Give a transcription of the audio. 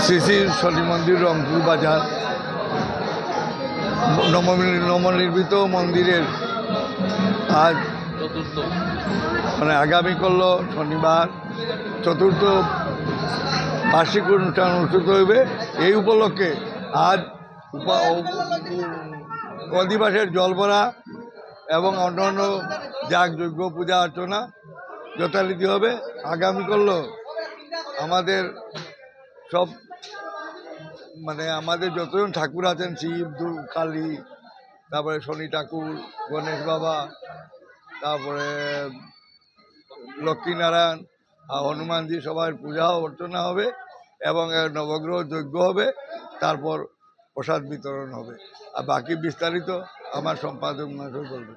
শ্রী শনি মন্দির রংপুর বাজার নবনির্মিত মন্দিরের আজ চতুর্থ আগামী করল শনিবার চতুর্থ বার্ষিক অনুষ্ঠান অনুষ্ঠিত হইবে। এই উপলক্ষে আজ অধিবাসের জলভরা এবং অন্যান্য যাগযজ্ঞ পূজা অর্চনা যথারীতি হবে। আগামী করল আমাদের সব আমাদের যতজন ঠাকুর আছেন শিব কালী, তারপরে শনি ঠাকুর, গণেশ বাবা, তারপরে লক্ষ্মীনারায়ণ আর হনুমানজি সবার পূজা অর্চনা হবে এবং নবগ্রহ যজ্ঞ হবে। তারপর প্রসাদ বিতরণ হবে। আর বাকি বিস্তারিত আমার সম্পাদক মহাশয় বলবে।